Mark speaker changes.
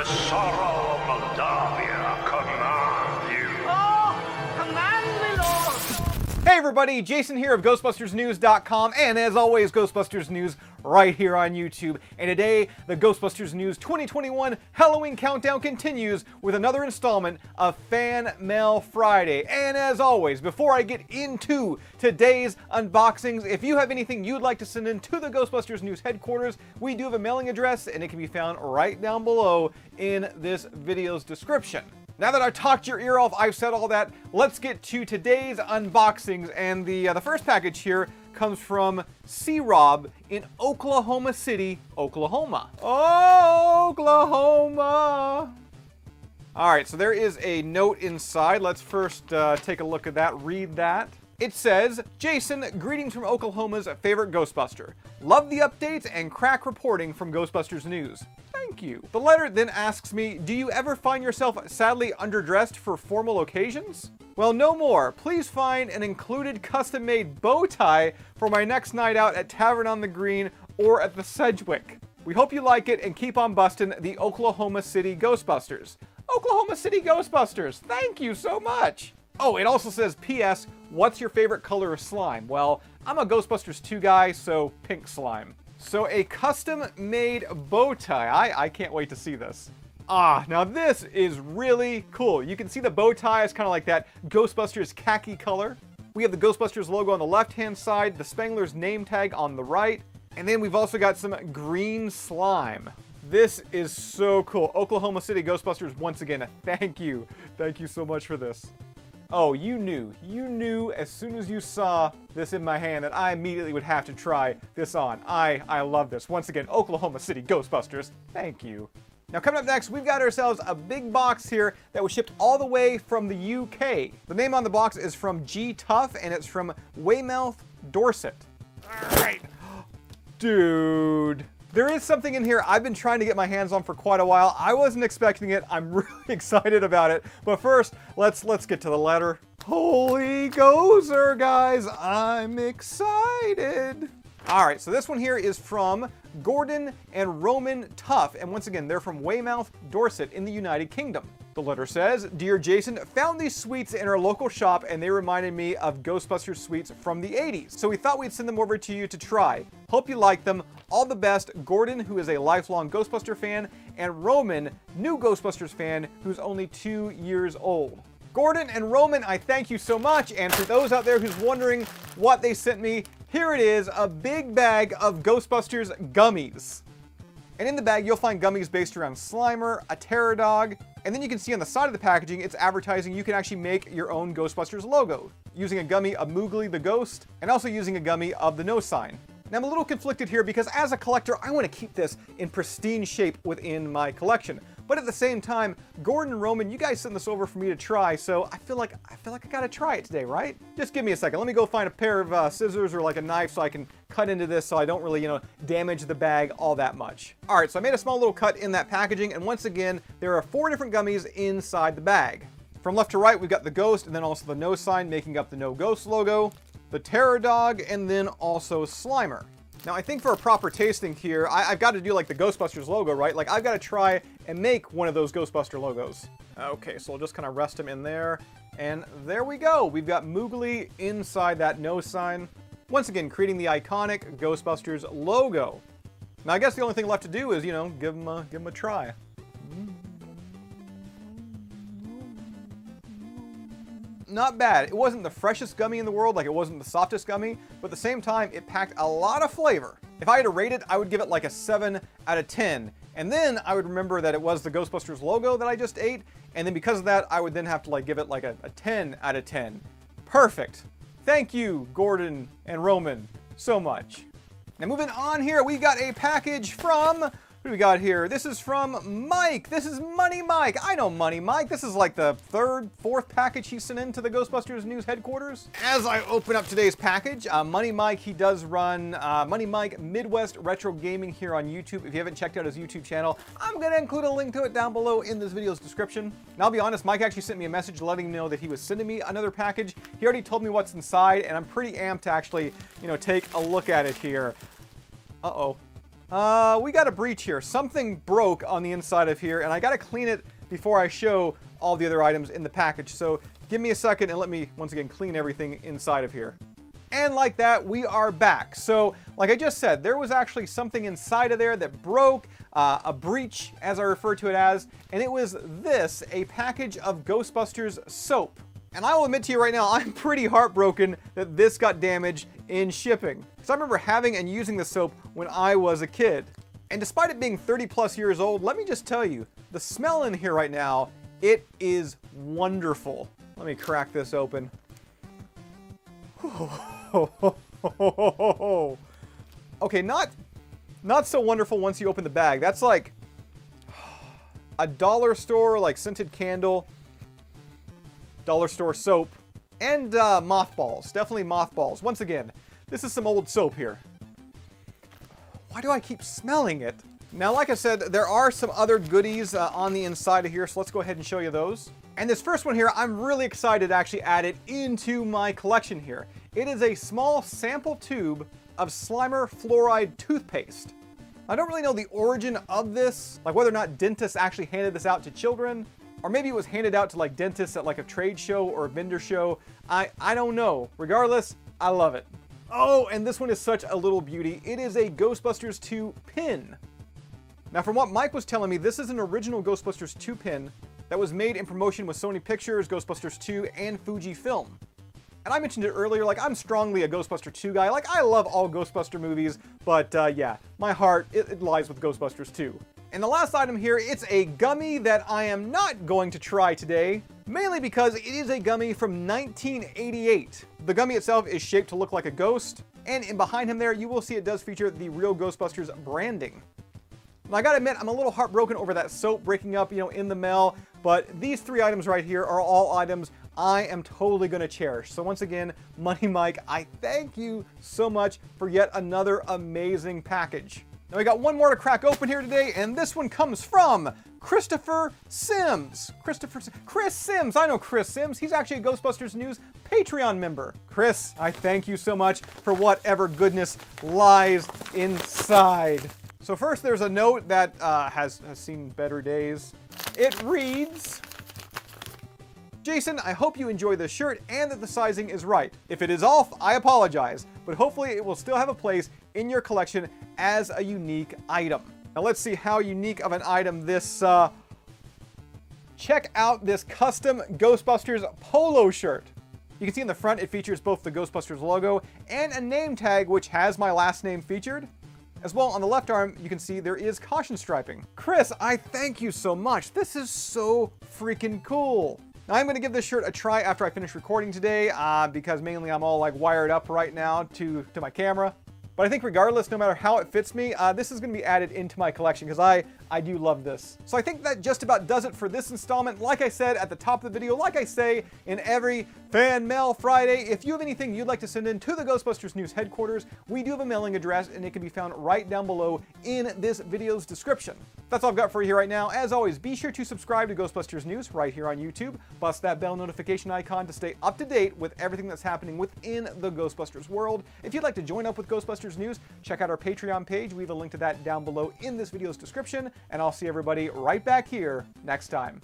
Speaker 1: The sorrow of Moldavia commands you.
Speaker 2: Oh, command me, Lord!
Speaker 3: Hey everybody, Jason here of GhostbustersNews.com, and as always, Ghostbusters News right here on YouTube. And today, the Ghostbusters News 2021 Halloween Countdown continues with another installment of Fan Mail Friday. And as always, before I get into today's unboxings, if you have anything you'd like to send in to the Ghostbusters News headquarters, we do have a mailing address, and it can be found right down below in this video's description. Now that I've talked your ear off, I've said all that, let's get to today's unboxings. And the first package here comes from C-Rob in Oklahoma City, Oklahoma. Oklahoma! Alright, so there is a note inside. Let's first take a look at that, read that. It says, Jason, greetings from Oklahoma's favorite Ghostbuster. Love the updates and crack reporting from Ghostbusters News. Thank you. The letter then asks me, do you ever find yourself sadly underdressed for formal occasions? Well, no more. Please find an included custom-made bow tie for my next night out at Tavern on the Green or at the Sedgwick. We hope you like it and keep on busting the Oklahoma City Ghostbusters. Oklahoma City Ghostbusters, thank you so much. Oh, it also says, P.S., what's your favorite color of slime? Well, I'm a Ghostbusters 2 guy, so pink slime. So a custom-made bow tie. I can't wait to see this. Now this is really cool. You can see the bow tie is kind of like that Ghostbusters khaki color. We have the Ghostbusters logo on the left-hand side, the Spangler's name tag on the right, and then we've also got some green slime. This is so cool. Oklahoma City Ghostbusters, once again, thank you. Thank you so much for this. Oh, you knew as soon as you saw this in my hand that I immediately would have to try this on. I love this. Once again, Oklahoma City Ghostbusters, thank you. Now coming up next, we've got ourselves a big box here that was shipped all the way from the UK. The name on the box is from G Tough, and it's from Weymouth, Dorset. All right. Dude. There is something in here I've been trying to get my hands on for quite a while. I wasn't expecting it. I'm really excited about it. But first, let's get to the letter. Holy Gozer, guys. I'm excited. All right, so this one here is from Gordon and Roman Tuff. And once again, they're from Weymouth, Dorset in the United Kingdom. The letter says, Dear Jason, found these sweets in our local shop and they reminded me of Ghostbusters sweets from the 80s. So we thought we'd send them over to you to try. Hope you like them. All the best, Gordon, who is a lifelong Ghostbuster fan, and Roman, new Ghostbusters fan, who's only 2 years old. Gordon and Roman, I thank you so much. And for those out there who's wondering what they sent me, here it is, a big bag of Ghostbusters Gummies. And in the bag, you'll find gummies based around Slimer, a Terror Dog, and then you can see on the side of the packaging, it's advertising you can actually make your own Ghostbusters logo, using a gummy of Moogly the Ghost, and also using a gummy of the No Sign. Now I'm a little conflicted here because as a collector, I want to keep this in pristine shape within my collection. But at the same time, Gordon and Roman, you guys sent this over for me to try, so I feel like I gotta try it today, right? Just give me a second. Let me go find a pair of scissors or like a knife so I can cut into this so I don't really, damage the bag all that much. All right, so I made a small little cut in that packaging, and once again, there are 4 different gummies inside the bag. From left to right, we've got the Ghost, and then also the No Sign making up the No Ghost logo, the Terror Dog, and then also Slimer. Now, I think for a proper tasting here, I've got to do like the Ghostbusters logo, right? Like, I've got to try and make one of those Ghostbuster logos. Okay, so we'll just kind of rest them in there. And there we go. We've got Moogly inside that No Sign. Once again, creating the iconic Ghostbusters logo. Now, I guess the only thing left to do is, give them a try. Not bad. It wasn't the freshest gummy in the world, like it wasn't the softest gummy, but at the same time, it packed a lot of flavor. If I had to rate it, I would give it like a 7 out of 10. And then I would remember that it was the Ghostbusters logo that I just ate, and then because of that, I would then have to give it like a 10 out of 10. Perfect. Thank you, Gordon and Roman, so much. Now moving on here, we got a package from... What do we got here? This is from Mike. This is Money Mike. I know Money Mike. This is like the 3rd, 4th package he sent into the Ghostbusters News headquarters. As I open up today's package, Money Mike, he does run Money Mike Midwest Retro Gaming here on YouTube. If you haven't checked out his YouTube channel, I'm going to include a link to it down below in this video's description. And I'll be honest, Mike actually sent me a message letting me know that he was sending me another package. He already told me what's inside, and I'm pretty amped to actually, take a look at it here. Uh-oh. We got a breach here. Something broke on the inside of here, and I gotta clean it before I show all the other items in the package. So give me a second and let me, once again, clean everything inside of here. And like that, we are back. So, like I just said, there was actually something inside of there that broke, a breach, as I refer to it as, and it was this, a package of Ghostbusters Soap. And I will admit to you right now, I'm pretty heartbroken that this got damaged in shipping. Because I remember having and using the soap when I was a kid. And despite it being 30 plus years old, let me just tell you, the smell in here right now, it is wonderful. Let me crack this open. Okay, not so wonderful once you open the bag. That's like a dollar store, like scented candle, dollar store soap, and mothballs. Definitely mothballs. Once again, this is some old soap here. Why do I keep smelling it? Now, like I said, there are some other goodies on the inside of here, so let's go ahead and show you those. And this first one here, I'm really excited to actually add it into my collection here. It is a small sample tube of Slimer fluoride toothpaste. I don't really know the origin of this, like whether or not dentists actually handed this out to children, or maybe it was handed out to like dentists at like a trade show or a vendor show. I don't know. Regardless, I love it. Oh, and this one is such a little beauty. It is a Ghostbusters 2 pin. Now, from what Mike was telling me, this is an original Ghostbusters 2 pin that was made in promotion with Sony Pictures, Ghostbusters 2, and Fujifilm. And I mentioned it earlier, like I'm strongly a Ghostbuster 2 guy. Like I love all Ghostbuster movies, but yeah, my heart, it lies with Ghostbusters 2. And the last item here, it's a gummy that I am not going to try today, mainly because it is a gummy from 1988. The gummy itself is shaped to look like a ghost, and in behind him there, you will see it does feature the real Ghostbusters branding. Now, I gotta admit, I'm a little heartbroken over that soap breaking up, in the mail, but these three items right here are all items I am totally gonna cherish. So once again, Money Mike, I thank you so much for yet another amazing package. Now we got one more to crack open here today, and this one comes from Christopher Sims. Chris Sims, I know Chris Sims. He's actually a Ghostbusters News Patreon member. Chris, I thank you so much for whatever goodness lies inside. So first there's a note that has seen better days. It reads, Jason, I hope you enjoy this shirt and that the sizing is right. If it is off, I apologize, but hopefully it will still have a place in your collection as a unique item. Now let's see how unique of an item this, check out this custom Ghostbusters Polo shirt. You can see in the front it features both the Ghostbusters logo and a name tag which has my last name featured. As well, on the left arm, you can see there is caution striping. Chris, I thank you so much. This is so freaking cool. Now, I'm going to give this shirt a try after I finish recording today, because mainly I'm all like wired up right now to my camera. But I think regardless, no matter how it fits me, this is going to be added into my collection because I do love this. So I think that just about does it for this installment. Like I said at the top of the video, like I say in every Fan Mail Friday, if you have anything you'd like to send in to the Ghostbusters News headquarters, we do have a mailing address and it can be found right down below in this video's description. That's all I've got for you here right now. As always, be sure to subscribe to Ghostbusters News right here on YouTube. Bust that bell notification icon to stay up to date with everything that's happening within the Ghostbusters world. If you'd like to join up with Ghostbusters News, check out our Patreon page. We have a link to that down below in this video's description. And I'll see everybody right back here next time.